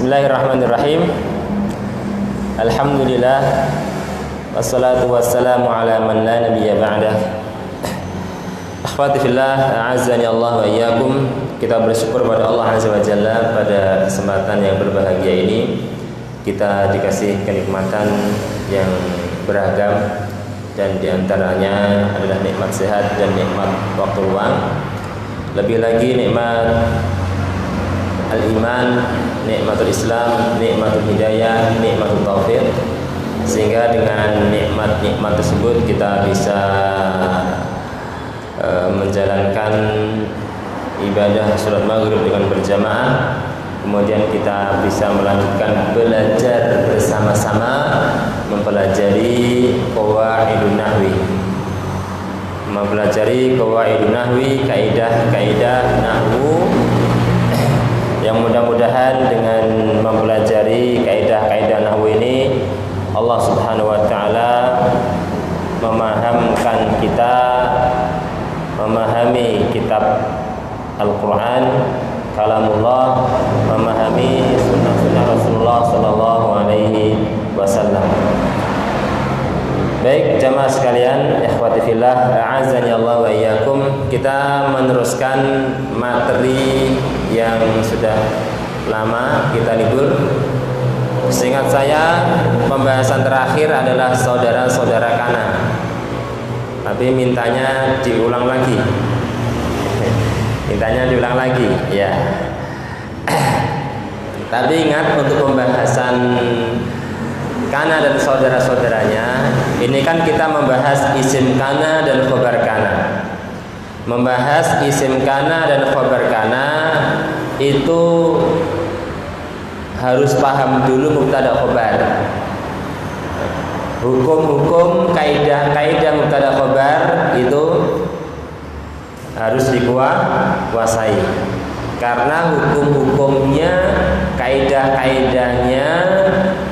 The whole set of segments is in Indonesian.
Bismillahirrahmanirrahim. Alhamdulillah, wassalatu wassalamu ala man la nabiyya ba'dah. Akhwati fillah, a'azzani Allah wa iyyakum. Kita bersyukur pada Allah Azza wa Jalla pada kesempatan yang berbahagia ini. Kita dikasih kenikmatan yang beragam, dan diantaranya adalah nikmat sehat dan nikmat waktu luang. Lebih lagi nikmat al-iman, nikmatul Islam, nikmatul hidayah, nikmatul taufik. Sehingga dengan nikmat-nikmat tersebut kita bisa menjalankan ibadah sholat maghrib dengan berjamaah. Kemudian kita bisa melanjutkan belajar bersama-sama mempelajari qawaidun nahwi. Kaidah-kaidah nahwu, yang mudah-mudahan dengan mempelajari kaidah-kaidah nahwu ini Allah Subhanahu wa taala memahamkan kita memahami kitab Al-Qur'an, kalamullah, memahami sunnah-sunnah Rasulullah sallallahu alaihi wasallam. Baik jamaah sekalian, ikhwati fillah, a'azzani Allah wa iyyakum. Kita meneruskan materi yang sudah lama kita libur. Seingat saya pembahasan terakhir adalah saudara-saudara kana. Tapi mintanya diulang lagi. Ya. Tapi ingat, untuk pembahasan kana dan saudara-saudaranya, ini kan kita membahas isim kana dan khobar kana. Membahas isim kana dan khobar kana itu harus paham dulu mubtada khobar. Hukum-hukum, kaidah-kaidah mubtada khobar itu harus dikuasai. Karena hukum-hukumnya, kaidah-kaidahnya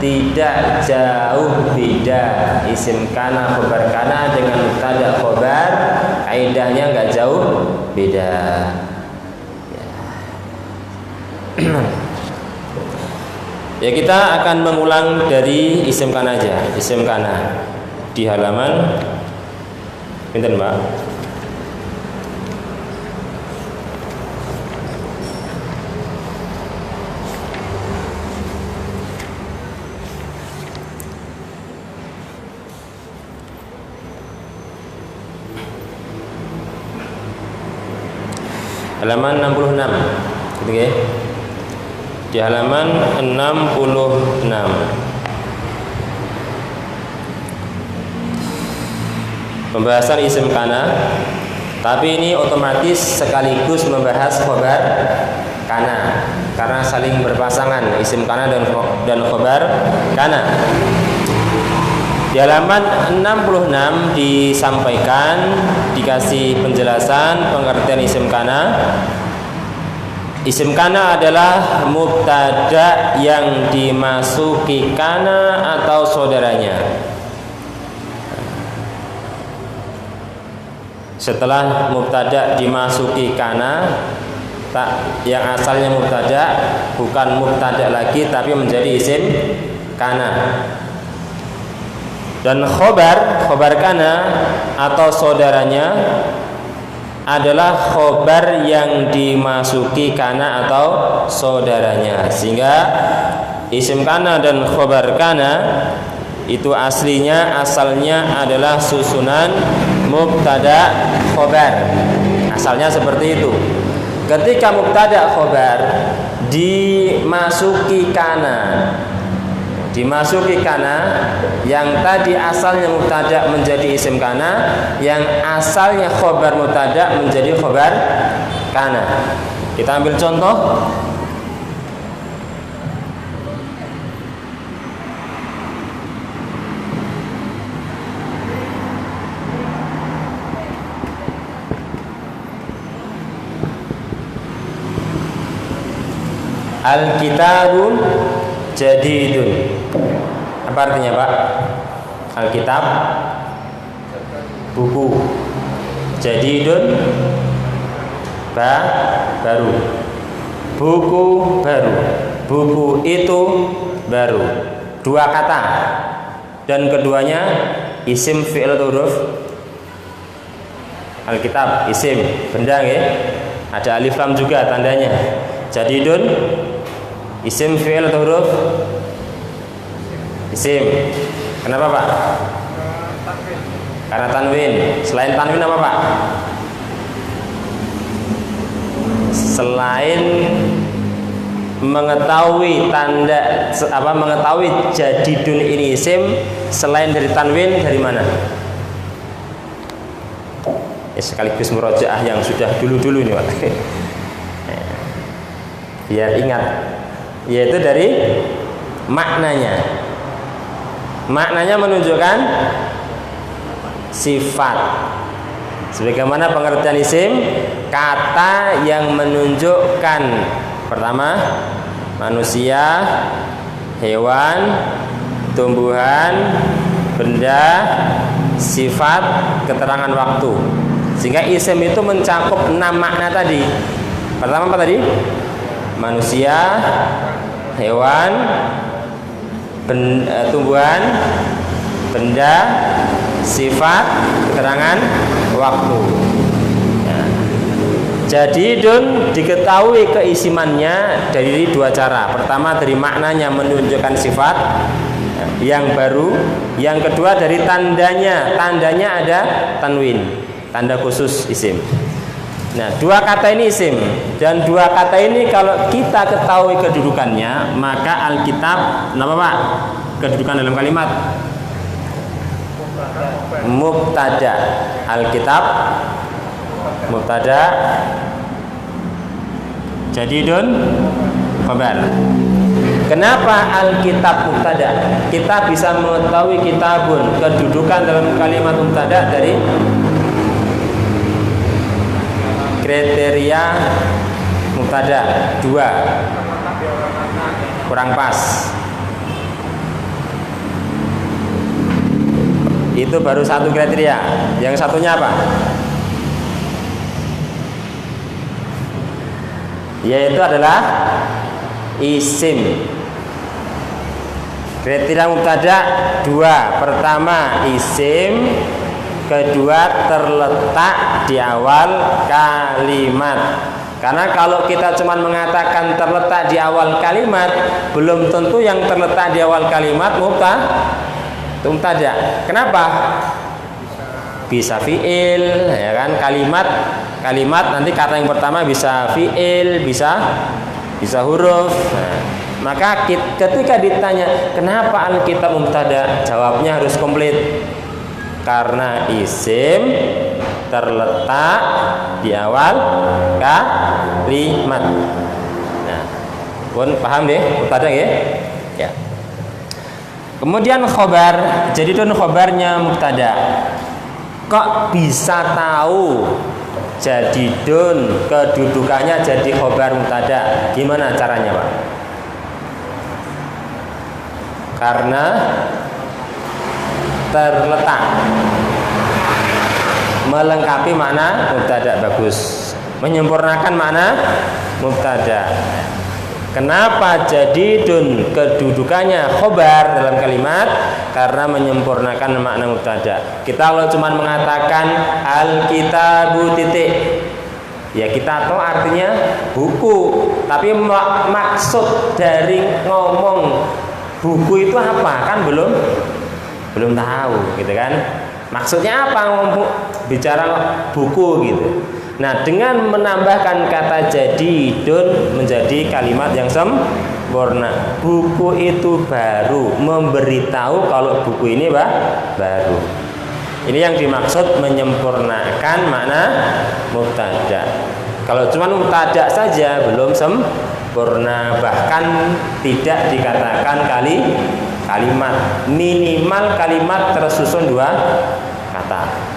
tidak jauh beda. Isim kana, khobar kana dengan mubtada khobar, kaidahnya enggak jauh beda. Ya, kita akan mengulang dari isim kana aja. Isim kana di halaman pinten, Mbak? Halaman 66. Gitu ya. Di halaman 66. Pembahasan isim kana, tapi ini otomatis sekaligus membahas khobar kana karena saling berpasangan isim kana dan khobar kana. Di halaman 66 disampaikan, dikasih penjelasan pengertian isim kana. Isim kana adalah mubtada yang dimasuki kana atau saudaranya. Setelah mubtada dimasuki kana, yang asalnya mubtada bukan mubtada lagi tapi menjadi isim kana. Dan khobar kana atau saudaranya adalah khobar yang dimasuki kana atau saudaranya. Sehingga isim kana dan khobar kana itu asalnya adalah susunan mubtada khobar. Asalnya seperti itu. Ketika mubtada khobar dimasuki kana, yang tadi asalnya mubtada menjadi isim kana, yang asalnya khobar mubtada menjadi khobar kana. Kita ambil contoh. Al-kitabu jadidun. Apa artinya, Pak? Alkitab buku, jadidun baru, buku baru. buku itu baru. Dua kata dan keduanya isim, fi'il atau huruf? Alkitab isim, benda ya. Ada alif lam juga tandanya. Jadidun isim, fi'il atau huruf? Isim. Kenapa Pak? Karena tanwin. Selain tanwin apa Pak? Selain mengetahui tanda mengetahui jadidun ini isim, selain dari tanwin dari mana? Sekaligus murojaah yang sudah dulu-dulu ini Pak. Biar ingat, yaitu dari maknanya. Maknanya menunjukkan sifat. Sebagaimana pengertian isim, kata yang menunjukkan pertama manusia, hewan, tumbuhan, benda, sifat, keterangan waktu. Sehingga isim itu mencakup 6 makna tadi. Pertama apa tadi? Manusia, hewan, tumbuhan, benda, sifat, keterangan waktu. Ya. Jadidun diketahui keisimannya dari dua cara. Pertama dari maknanya menunjukkan sifat yang baru. Yang kedua dari tandanya. Tandanya ada tanwin, tanda khusus isim. Nah, dua kata ini isim, dan dua kata ini kalau kita ketahui kedudukannya, maka Alkitab, kenapa Pak? Kedudukan dalam kalimat mubtada. Alkitab mubtada, jadidun khabar. Kenapa Alkitab mubtada? Kita bisa mengetahui kitabun, kedudukan dalam kalimat mubtada dari kriteria mubtada 2 kurang pas. Itu baru satu kriteria. Yang satunya apa? Yaitu adalah isim. Kriteria mubtada 2. Pertama isim, kedua terletak di awal kalimat. Karena kalau kita cuma mengatakan terletak di awal kalimat, belum tentu yang terletak di awal kalimat mubtada. Kenapa? Bisa fiil, ya kan? Kalimat nanti kata yang pertama bisa fiil, bisa huruf. Nah, maka ketika ditanya kenapa Alkitab mubtada, jawabnya harus komplit. Karena isim terletak di awal kalimat. Nah, pun paham deh mubtada ya? Ya. Kemudian khobar, jadi itu khobarnya mubtada. Kok bisa tahu jadidun kedudukannya jadi khobar mubtada? Gimana caranya Pak? Karena terletak melengkapi makna mubtada. Bagus, menyempurnakan makna mubtada. Kenapa jadidun kedudukannya khobar dalam kalimat? Karena menyempurnakan makna mubtada. Kita kalau cuma mengatakan Alkitabu titik, ya kita tahu artinya buku, tapi maksud dari ngomong buku itu apa kan belum tahu gitu kan. Maksudnya apa ngomong bicara buku gitu. Nah, dengan menambahkan kata jadidun menjadi kalimat yang sempurna. Buku itu baru, memberitahu kalau buku ini baru. Ini yang dimaksud menyempurnakan makna mubtada. Kalau cuma mubtada saja belum sempurna, bahkan tidak dikatakan kalimat. Minimal kalimat tersusun 2 kata.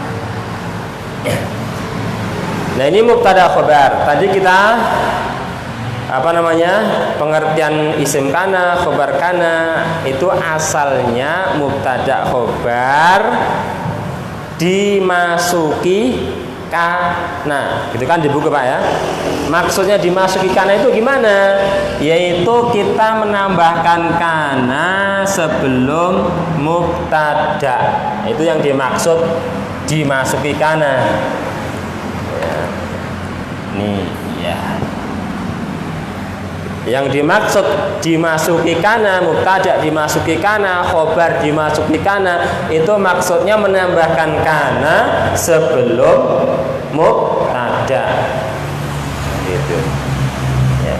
Nah, ini mubtada khobar. Tadi kita pengertian isim kana, khobar kana itu asalnya mubtada khobar dimasuki kana, gitu kan di buku Pak ya. Maksudnya dimasuki kana itu gimana? Yaitu kita menambahkan kana sebelum mubtada. Itu yang dimaksud dimasuki kana. Ya. Nih, ya. Yang dimaksud dimasuki kana, mubtada dimasuki kana, khobar dimasuki kana, itu maksudnya menambahkan kana sebelum mubtada. Gitu. Ya.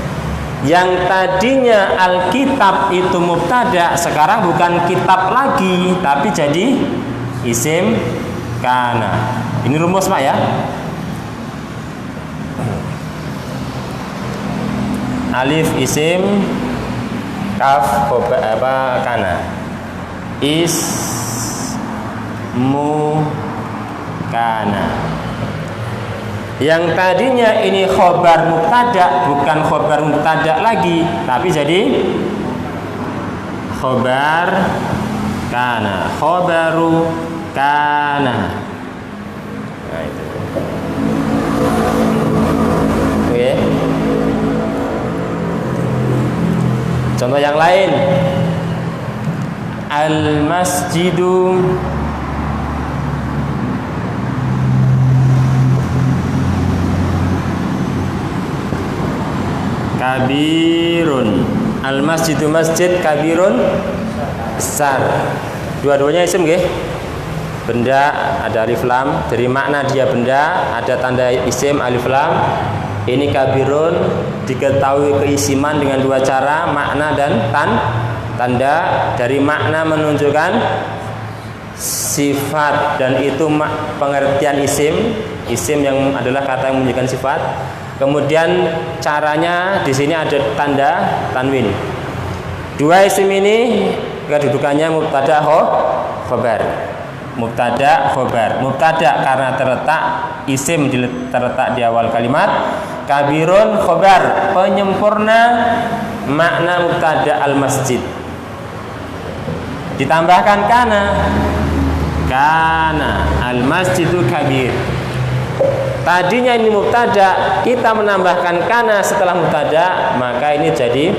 Yang tadinya Alkitab itu mubtada, sekarang bukan kitab lagi, tapi jadi isim kana. Ini rumus Pak ya. Alif isim, kaf kana. Ismu kana. Yang tadinya ini khobar mubtada, bukan khobar mubtada lagi, tapi jadi khobar kana, khobaru kana. Nah itu. Oke. Contoh yang lain, al-masjidu kabirun. Al-masjidu masjid, kabirun besar. Dua-duanya isim nggih? Benda ada alif lam, dari makna dia benda ada tanda isim alif lam. Ini kabirun diketahui keisiman dengan dua cara, makna dan tanda. Dari makna menunjukkan sifat, dan itu pengertian isim yang adalah kata yang menunjukkan sifat. Kemudian caranya di sini ada tanda tanwin. Dua isim ini kedudukannya mubtada khobar. Mubtada khobar. Mubtada karena terletak isim terletak di awal kalimat. Kabirun khobar, penyempurna makna mubtada al-masjid. Ditambahkan kana al-masjidu kabir. Tadinya ini mubtada, kita menambahkan kana setelah mubtada, maka ini jadi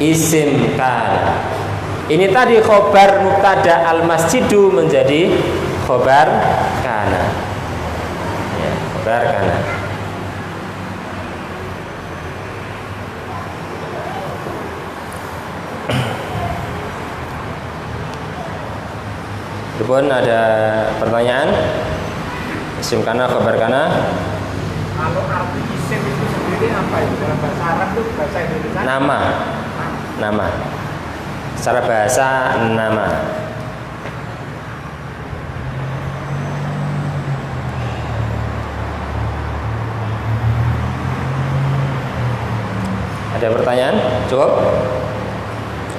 isim kana. Ini tadi khobar mubtada al-masjidu menjadi khobar kana. Ya, khobar kana. Pun ada pertanyaan? Isim kana, khobar kana. Kalau arti isim itu sendiri apa itu? Dalam bahasa Arab itu bahasa Indonesia? Nama. Secara bahasa nama. Ada pertanyaan? Cukup?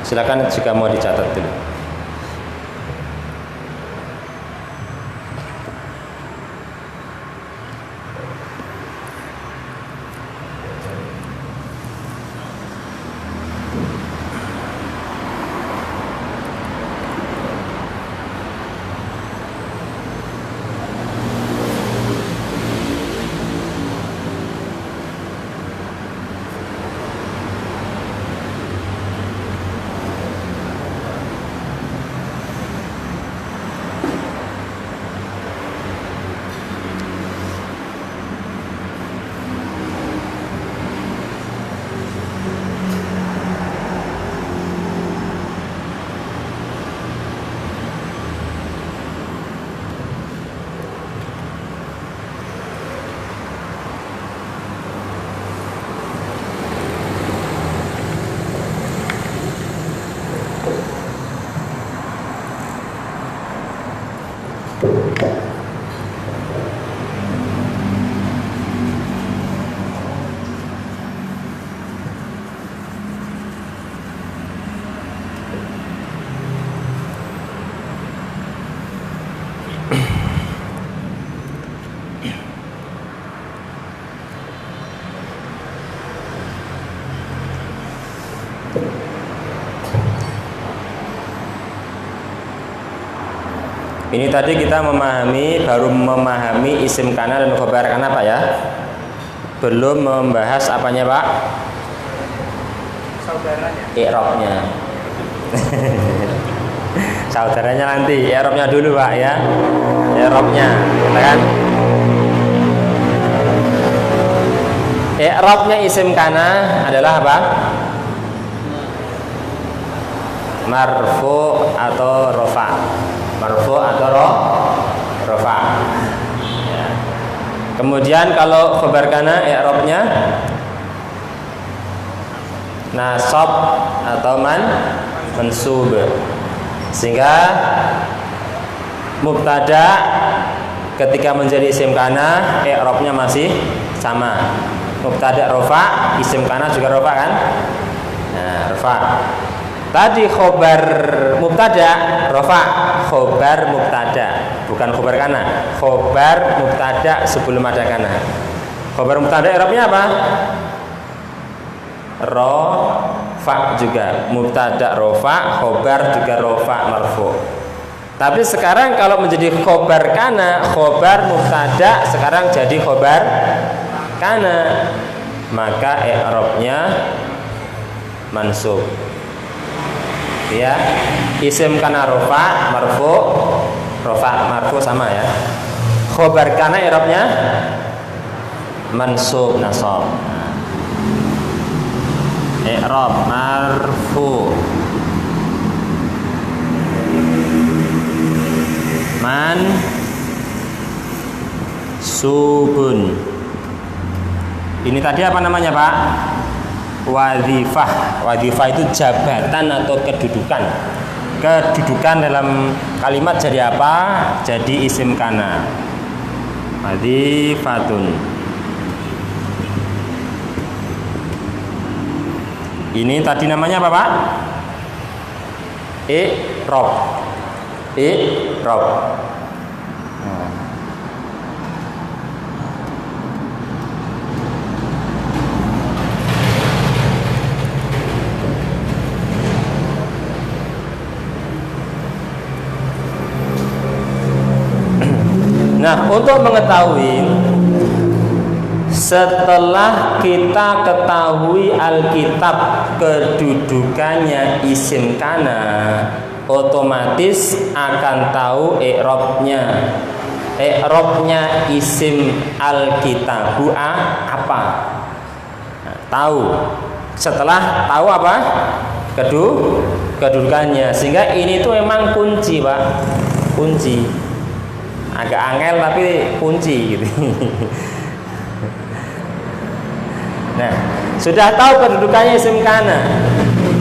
Silakan jika mau dicatat dulu. Ini tadi kita baru memahami isim kana dan khobar kana Pak ya. Belum membahas apanya Pak? Saudaranya. I'rabnya. Saudaranya nanti, i'rabnya dulu Pak ya. I'rabnya, kan? I'rabnya isim kana adalah apa? Marfu atau rofa. Marfu atau rofa. Ya. Kemudian kalau khobar kana i'rabnya nasab atau mansub. Sehingga mubtada ketika menjadi isim kana i'rabnya masih sama. Mubtada rofa, isim kana juga rofa kan? Nah, rofa. Tadi khobar mubtada rofa, khobar mubtada, bukan khobar kana. Khobar mubtada sebelum ada kana. Khobar mubtada i'rabnya apa? Rofa juga, mubtada rofa, khobar juga rofa marfu. Tapi sekarang kalau menjadi khobar kana, khobar mubtada sekarang jadi khobar kana, maka i'rabnya mansub. Ya, isim kana rofa marfu, rofa marfu sama ya. Khobar kana i'rabnya mansub nasab. I'rab marfu mansubun. Ini tadi apa namanya Pak? Wadhifah. Wadhifah itu jabatan atau kedudukan. Kedudukan dalam kalimat jadi apa? Jadi isim kana. Wadhifatun. Ini tadi namanya apa Pak? I'rab. I'rab. Nah, untuk mengetahui setelah kita ketahui Alkitab kedudukannya isim kana, otomatis akan tahu i'rabnya. I'rabnya isim Alkitabu apa? Nah, tahu. Setelah tahu apa? Kedudukannya. Sehingga ini tuh memang kunci, Pak. Kunci. Agak angel tapi kunci gitu. Nah, sudah tahu kedudukannya isim kana,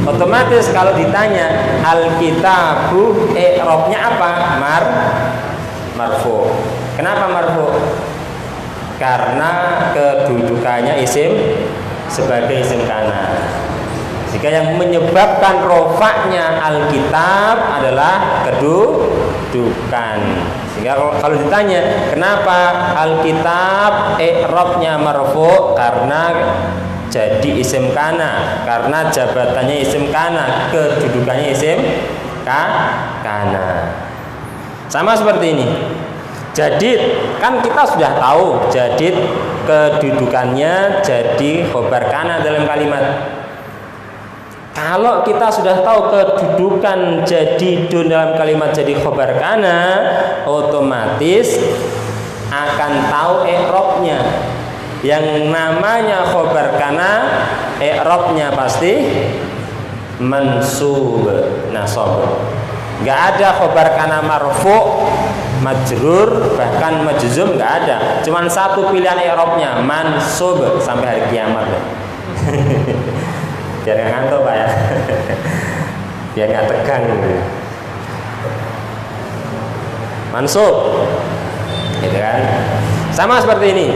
otomatis kalau ditanya Alkitabu i'rabnya apa? Marfu. Kenapa marfu? Karena kedudukannya isim sebagai isim kana. Jika yang menyebabkan rofaknya Alkitab adalah kedudukan. Sehingga kalau ditanya kenapa Alkitab i'rabnya marfu, karena jadi isim kana, karena jabatannya isim kana, kedudukannya isim kana. Sama seperti ini. Jadid kan kita sudah tahu jadid kedudukannya jadi khobar kana dalam kalimat. Kalau kita sudah tahu kedudukan jadidun dalam kalimat jadi khobar kana, otomatis akan tahu i'rabnya. Yang namanya khobar kana, i'rabnya pasti mansub, nasab. Enggak ada khobar kana marfu, majrur, bahkan majzum, enggak ada. Cuman satu pilihan i'rabnya, mansub sampai hari kiamat. Biar nggak ngantuk Pak ya. Biar nggak tegang gitu. Mansub, gitu kan? Sama seperti ini.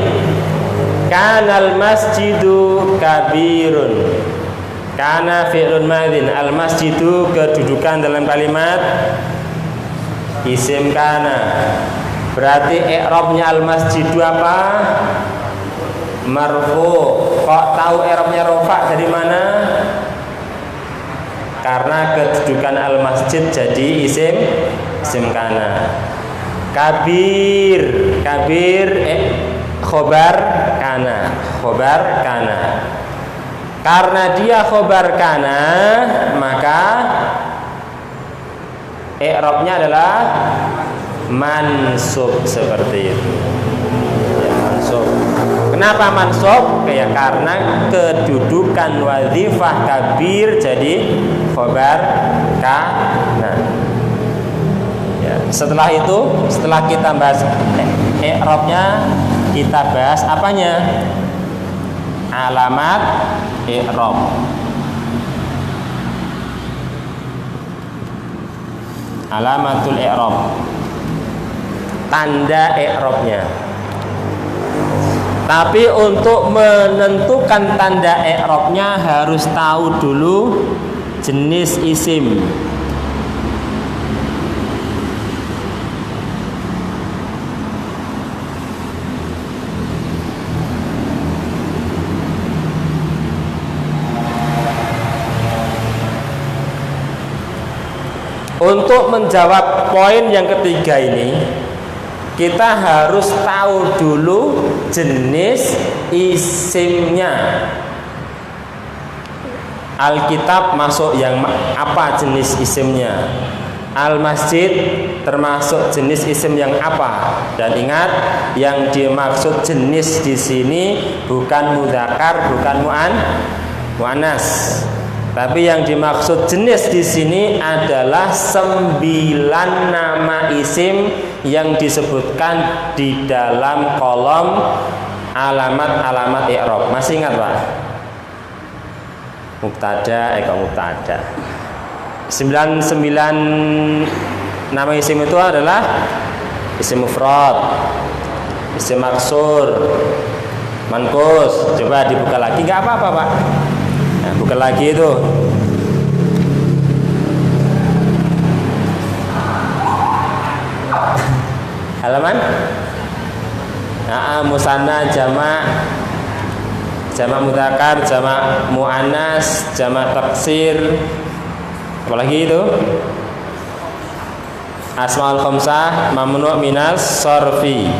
Kanal masjidu kabirun. Kana fi'lun madhin. Al masjidu kedudukan dalam kalimat isim kana. Berarti i'rabnya al masjidu apa? Marfu. Kok tahu i'rabnya rofa dari mana? Karena kedudukan al masjid jadi isim kana. Kabir, kabir khobar kana, khobar kana. Karena dia khobar kana, maka i'rabnya adalah mansub seperti itu. Ya, mansub. Kenapa mansub? Ya karena kedudukan wazifah kabir jadi khobar kana. Ya, setelah itu, setelah kita bahas i'rabnya, kita bahas apanya? Alamat i'rab. Alamatul i'rab, tanda i'rabnya. Tapi untuk menentukan tanda i'rabnya harus tahu dulu jenis isim. Untuk menjawab poin yang ketiga ini, kita harus tahu dulu jenis isimnya. Alkitab masuk yang apa jenis isimnya? Al-masjid termasuk jenis isim yang apa? Dan ingat, yang dimaksud jenis di sini bukan mudzakar, bukan muannas. Tapi yang dimaksud jenis di sini adalah 9 nama isim yang disebutkan di dalam kolom alamat-alamat i'rab. Masih ingat, Pak? Mubtada, mubtada. 99 nama isim itu adalah isim mufrad, isim maksur, manqus. Coba dibuka lagi, nggak apa-apa, Pak. Nah, buka lagi itu. Halaman musanna, jamak, jamak mudzakkar, jamak muannas, jamak taksir. Apalagi itu? Asmaul khamsah mamnu' minas sarfi.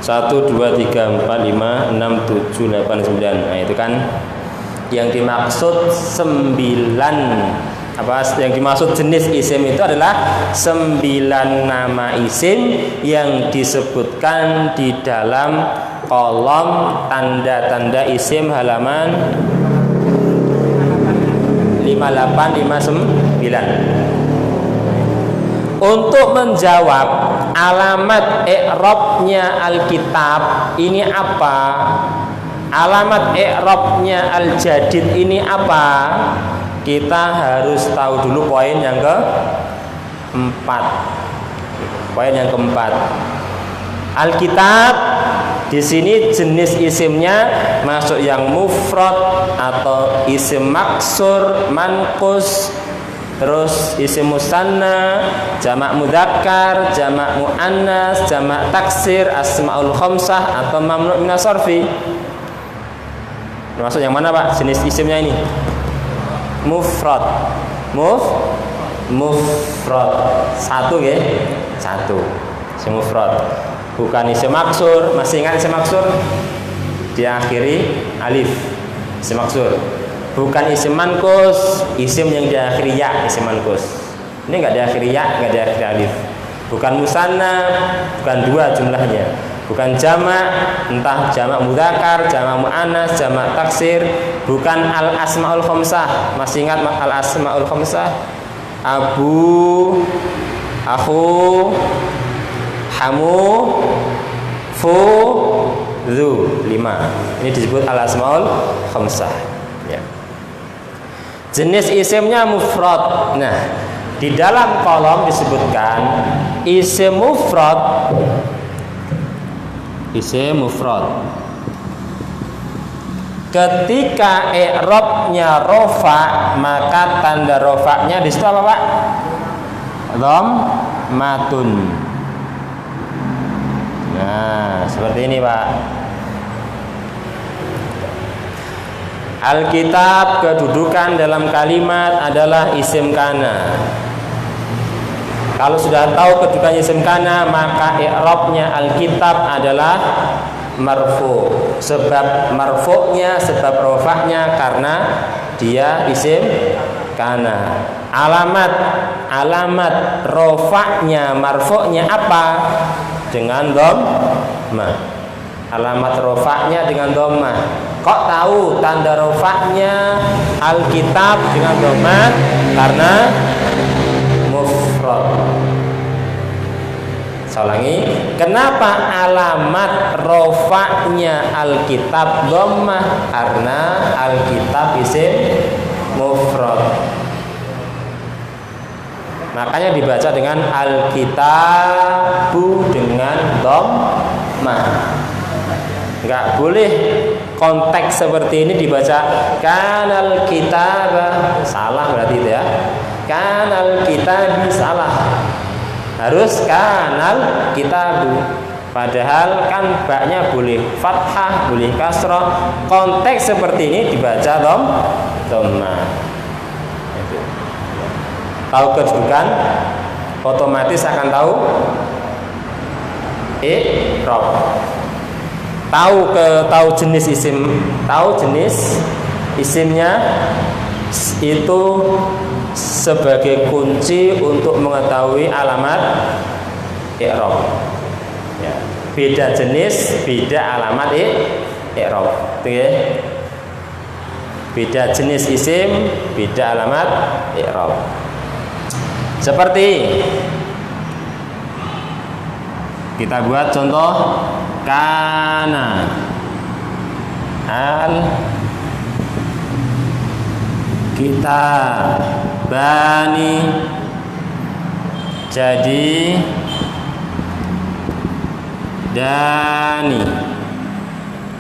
1, 2, 3, 4, 5, 6, 7, 8, 9. Nah, itu kan yang dimaksud 9. Apa yang dimaksud jenis isim itu adalah 9 nama isim yang disebutkan di dalam kolom tanda-tanda isim halaman 5859. Untuk menjawab alamat i'rabnya Alkitab ini apa, alamat i'rabnya Al-Jadid ini apa, kita harus tahu dulu poin yang keempat. Poin yang keempat, Alkitab di sini jenis isimnya masuk yang mufrad atau isim maksur, manqus, terus isim musanna, jamak mudzakkar, jamak muannas, jamak taksir, asmaul khamsah atau mamnu' minas sarfi. Masuk yang mana, Pak? Jenis isimnya ini mufrad. Mufrad. Satu ya. Satu. Isim mufrad. Bukan isim maksur. Masih ingat isim maksur? Diakhiri alif. Isim maksur. Bukan isim manqus, isim yang diakhiri ya, isim manqus. Ini enggak diakhiri ya, enggak diakhiri alif. Bukan musanna, bukan 2 jumlahnya. Bukan jamak, entah jamak mudzakkar, jamak muannas, jamak taksir. Bukan al asmaul khamsah. Masih ingat al asmaul khamsah? Abu, akhu, hamu, fu, dzu. 5. Ini disebut al asmaul khamsah. Ya. Jenis isimnya mufrad. Nah, di dalam kolom disebutkan isim mufrad. Isim mufrad. Ketika i'rabnya rafa, maka tanda rafa'nya di situ apa, Pak? Dhammatun. Nah, seperti ini, Pak. Alkitab kedudukan dalam kalimat adalah isim kana. Kalau sudah tahu kedudukan isim kana, maka i'rabnya Alkitab adalah marfu. Sebab marfu'nya, sebab rafa'nya karena dia isim kana. Alamat rafa'nya, marfu'nya apa? Dengan dhammah. Alamat rafa'nya dengan dhammah. Kok tahu tanda rafa'nya Alkitab dengan dhammah? Karena mufrad. Saya ulangi, kenapa alamat rafa'nya Alkitab dhammah? Karena Alkitab isim mufrad. Makanya dibaca dengan Alkitabu dengan dhammah. Enggak boleh konteks seperti ini dibaca kanal kitabah, salah berarti itu ya. Kanal kitabi salah. Harus kanal kitabu. Padahal kan baknya boleh fathah, boleh kasrah. Konteks seperti ini dibaca dhammah. Itu. Tahu kedudukan, otomatis akan tahu i'rab. Tahu jenis isim, tahu jenis isimnya itu sebagai kunci untuk mengetahui alamat i'rab. Ya. Beda jenis, beda alamat i'rab. Ya. Beda jenis isim, beda alamat i'rab. Seperti kita buat contoh kana al kita bani, jadi dani.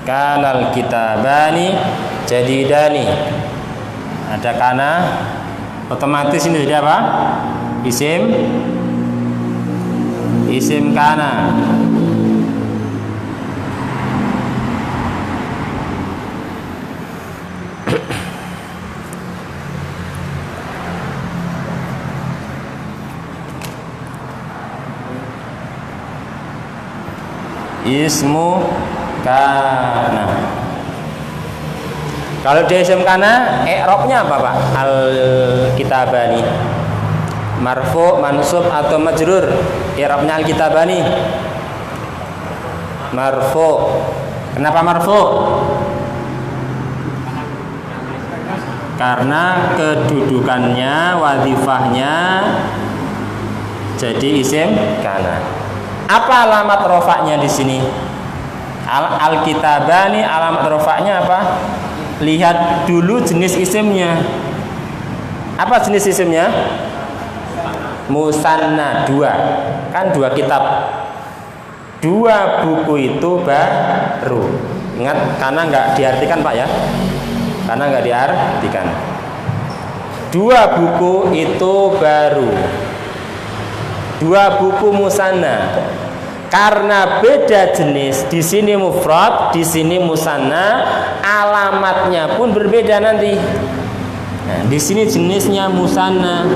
Kanal kita bani, jadi dani. Ada kana, otomatis ini jadi apa? Isim kana. Ismu kana. Kalau dia isim kana, i'rabnya apa Pak? Al-kitabani. Marfu, mansub atau majrur? I'rabnya al-kitabani marfu. Kenapa marfu? Karena kedudukannya, wadhifahnya jadi isim kana. Apa alamat rafa'nya di sini? Al-kitabani, alamat rafa'nya apa? Lihat dulu jenis isimnya. Apa jenis isimnya? Musanna, dua. Kan dua kitab, dua buku itu baru. Ingat, karena nggak diartikan Pak ya, karena nggak diartikan. Dua buku itu baru, dua buku musanna. Karena beda jenis, di sini mufrad, di sini musanna, alamatnya pun berbeda nanti. Nah, di sini jenisnya musanna,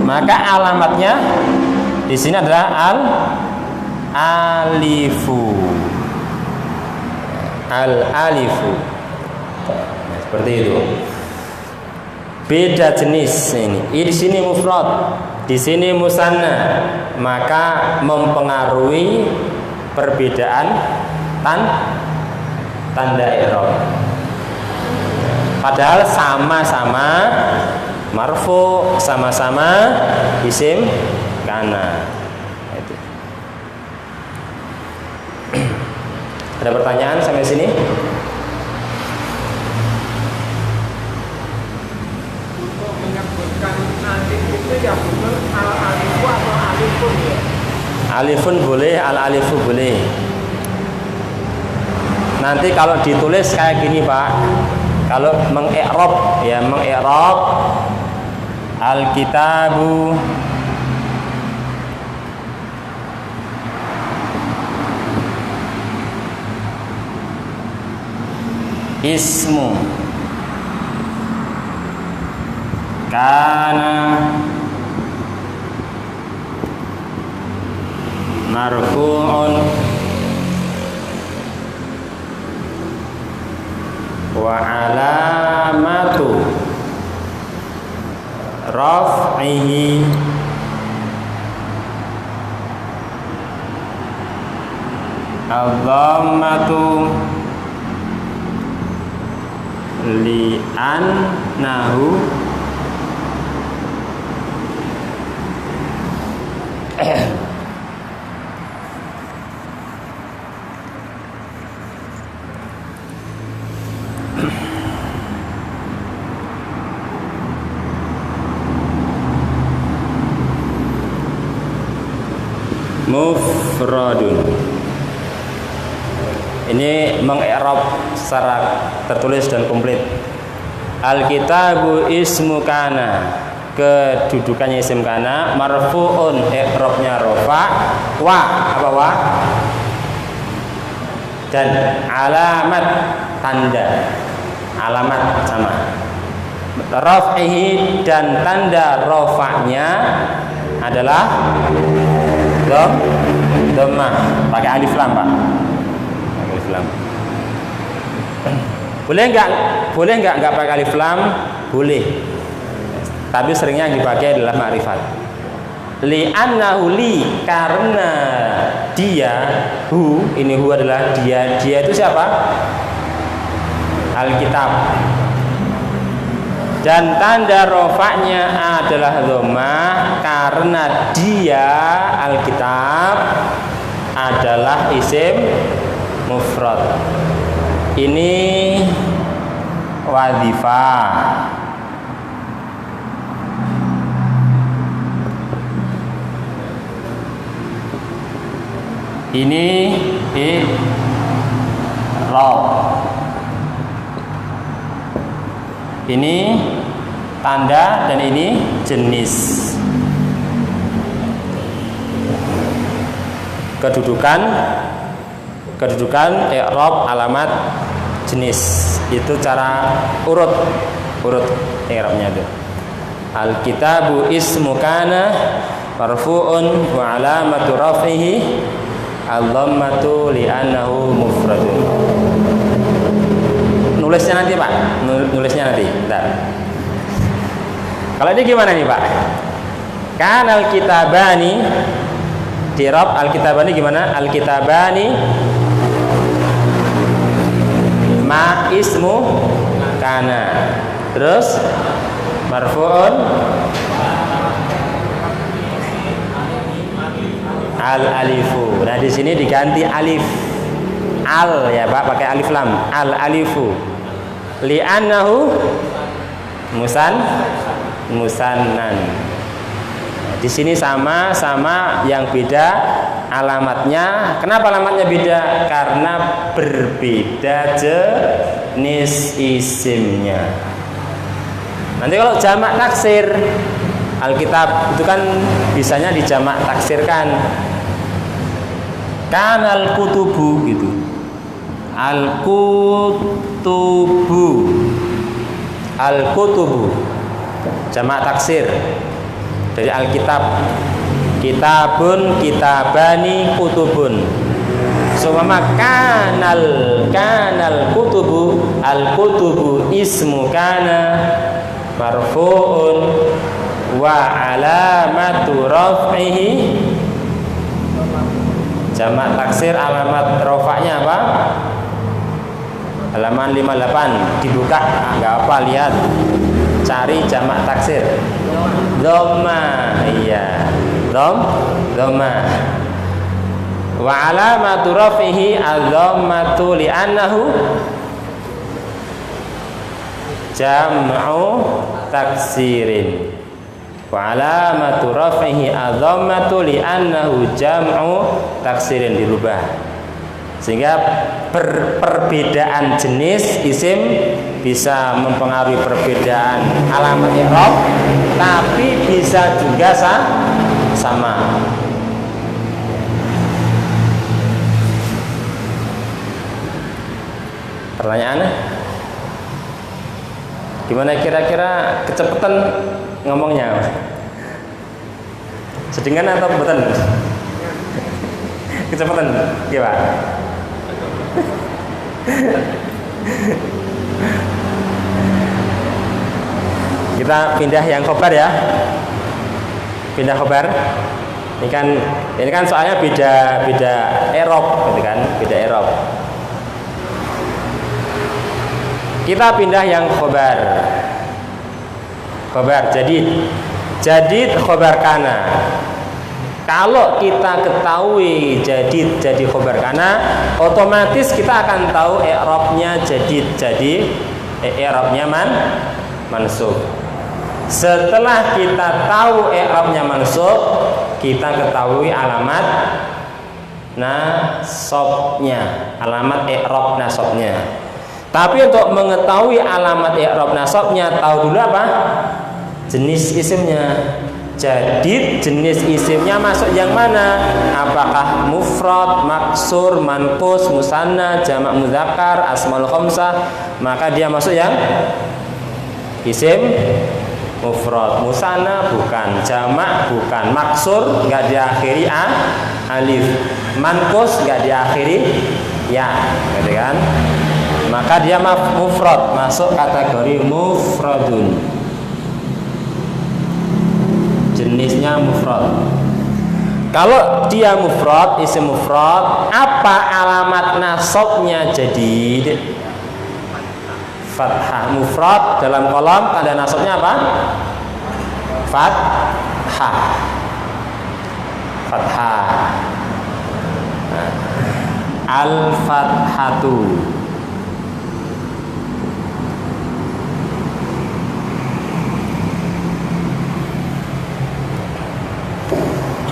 maka alamatnya di sini adalah al-alifu. Al-alifu. Nah, seperti itu. Beda jenis ini. Di sini mufrad, di sini musanna, maka mempengaruhi perbedaan tanda i'rab. Padahal sama-sama marfu, sama-sama isim kana. Itu. Ada pertanyaan sampai sini? Untuk menyebutkan alif itu ya betul al-alifu atau alifun ya? Alifun boleh, al-alifu boleh. Nanti kalau ditulis kayak gini Pak, kalau mengi'rab ya, mengi'rab al-kitabu ismu kana marfu'un wa alamatu raf'ihi ad-dhammatu li'annahu mufradun. Ini mengi'rab secara tertulis dan komplit. Al-kitabu ismu kana, kedudukannya isim kana, marfu'un, i'rabnya rafa, wa, apa wa? Dan alamat, tanda, alamat sama. Raf'ihi, dan tanda rafa'nya adalah dhammah, pakai alif lam, Pak. Alif lam. Boleh enggak pakai alif lam? Boleh. Tapi seringnya yang dipakai adalah ma'rifat. Li'annahu li, karena dia, hu, ini hu adalah dia. Dia itu siapa? Alkitab. Dan tanda rofaknya adalah dhammah karena dia, Alkitab, adalah isim mufrad. Ini wadhifah. Ini i'rab. Ini tanda dan ini jenis. Kedudukan i'rab, alamat, jenis. Itu cara urut i'rabnya itu. Al-kitabu ismu kana marfu'un wa alamatu raf'ihi al-dhammatu li'annahu mufradun. Nulisnya nanti, Pak. Nulisnya nanti. Bentar. Kalau ini gimana nih, Pak? Kan al-kitabani, di i'rab al-kitabani gimana? Al-kitabani ma ismu kana. Terus marfu'un al-alifu. Nah, di sini diganti alif. Al ya, Pak, pakai alif lam. Al-alifu. Li'annahu musannan. Di sini sama yang beda alamatnya. Kenapa alamatnya beda? Karena berbeda jenis isimnya. Nanti kalau jamak taksir, Alkitab itu kan bisanya dijamak taksirkan. Kanal kutubu gitu. Al-kutubu jamak taksir dari Alkitab. Kitabun, kitabani, kutubun. Sumama kanal kutubu, al-kutubu ismu kana marfu'un wa alamatu raf'ihi, jamak taksir alamat rafa'nya apa? Halaman 58 dibuka, enggak apa, lihat, cari jamak taksir. Dhamma, iya, dhamma. Wa alamatu raf'ihi adh-dhammatu li'annahu jam'u taksirin. Wa alamatu raf'ihi adh-dhammatu li'annahu jam'u taksirin, dirubah. Sehingga perbedaan jenis isim bisa mempengaruhi perbedaan alamat i'rab, tapi bisa juga sama. Pertanyaan? Gimana kira-kira kecepatan ngomongnya? Sedingan atau beten? Kecepatan, gimana? Kita pindah yang khobar ya. Pindah khobar. Ini kan soalnya beda i'rab gitu kan, beda i'rab. Kita pindah yang khobar. Khobar jadid khobar kana. Kalau kita ketahui jadi khobar kana, otomatis kita akan tahu i'rabnya jadid. Jadi i'rabnya mansub. Setelah kita tahu i'rabnya mansub, kita ketahui alamat nasabnya, alamat i'rab nasabnya. Tapi untuk mengetahui alamat i'rab nasabnya, tahu dulu apa? Jenis isimnya. Jadid jenis isimnya masuk yang mana? Apakah mufrad, maksur, manqus, musanna, jamak mudzakkar, asmaul khamsah? Maka dia masuk yang isim mufrad. Musanna bukan, jamak bukan, maksur enggak diakhiri alif, manqus enggak diakhiri ya, gitu kan? Maka dia mufrad, masuk kategori mufradun. Jenisnya mufrad. Kalau dia mufrad, isim mufrad, apa alamat nasabnya jadid? Fathah. Mufrad dalam kolom tanda nasabnya apa? Fathah. Fathah. Al-fathatu.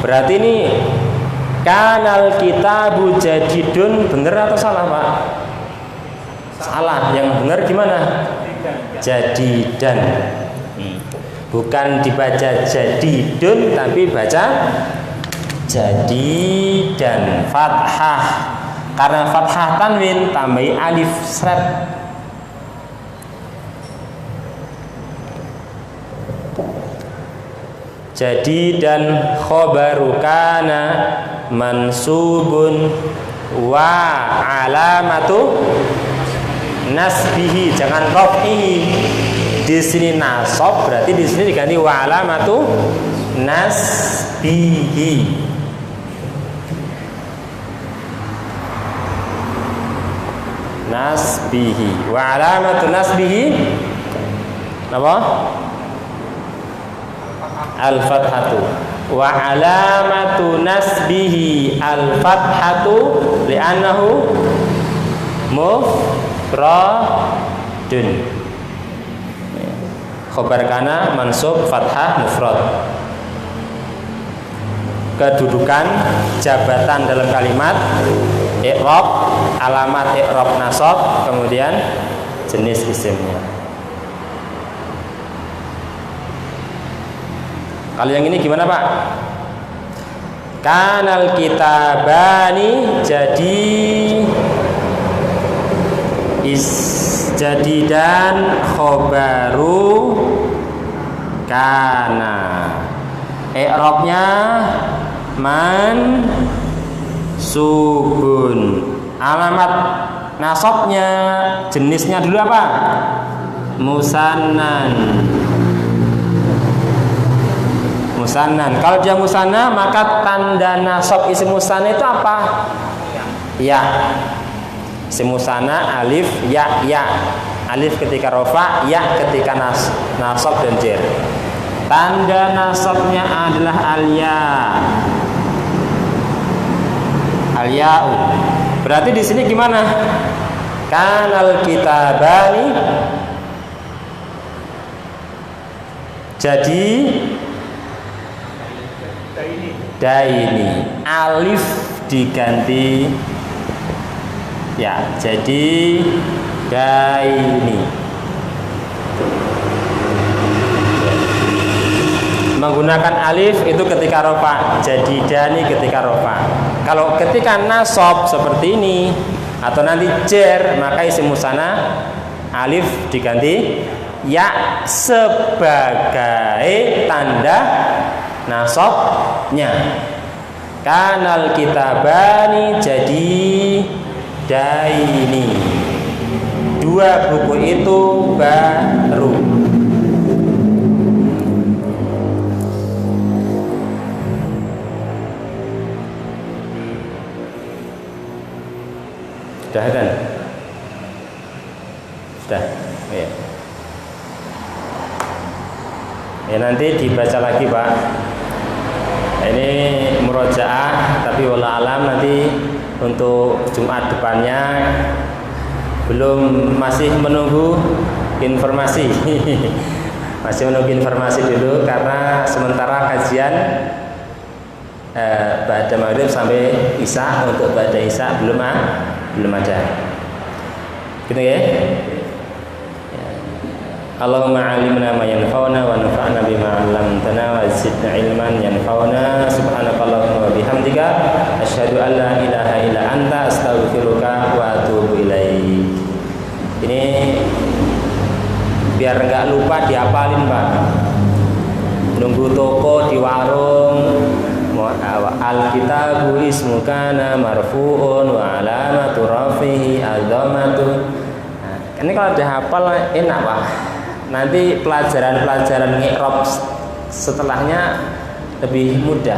Berarti ini kanal kitabu jadidun, bener atau salah Pak? Salah. Yang benar gimana? Jadidan. Bukan dibaca jadidun, tapi baca jadidan. Fathah. Karena fathah tanwin tambahi alif seret. Jadi dan khobaru kana mansubun wa alamatu nasbihi, jangan raf'ihi. Di sini nasab, berarti di sini diganti wa alamatu nasbihi. Nasbihi wa alamatu nasbihi apa? Al-fathatu wa alamatu nasbihi al-fathatu li'annahu mufradun. Khobar kana mansub fathah mufrad. Kedudukan jabatan dalam kalimat i'rab, alamat i'rab nasab, kemudian jenis isimnya. Kalau yang ini gimana Pak? Kanal kitabani jadi dan khobaru kana. I'rabnya mansubun. Alamat nasabnya, jenisnya dulu apa? Musannan. Musannan. Kalau dia musanna, maka tanda nasab isim musanna itu apa? Ya. Isim musanna alif ya ya. Alif ketika rofa, ya ketika nasab dan jer. Tanda nasabnya adalah al-ya. Al-ya'u. Berarti di sini gimana? Kanal kitabani jadi daini, alif diganti ya, jadi daini. Menggunakan alif itu ketika rofa, jadi dani ketika rofa. Kalau ketika nasab seperti ini atau nanti jer, maka isim musanna alif diganti ya sebagai tanda nasabnya. Kanal kitabani jadi daini. Dua buku itu baru. Sudah kan? Sudah. Oh, ya. Ya nanti dibaca lagi Pak. Ini murojaah, tapi wallah alam nanti untuk Jumat depannya masih menunggu informasi. Masih menunggu informasi dulu karena sementara kajian ba'da maghrib sampai isya, untuk ba'da isya belum ada. Gitu ya. Allahumma alimna ma yanfa'una wa nafa'na bima 'allamtana wa zidna ilman yanfa'una. Subhanakallahumma wa bihamdika asyhadu an la ilaha illa anta astaghfiruka wa atubu ilaik. Ini biar enggak lupa dihafalin Pak. Nunggu toko di warung, al-kitabu ismu kana marfu'un wa alamatu rafihi adzamatu. Ini kalau udah hafal enak Pak. Nanti pelajaran-pelajaran ngi'rab setelahnya lebih mudah.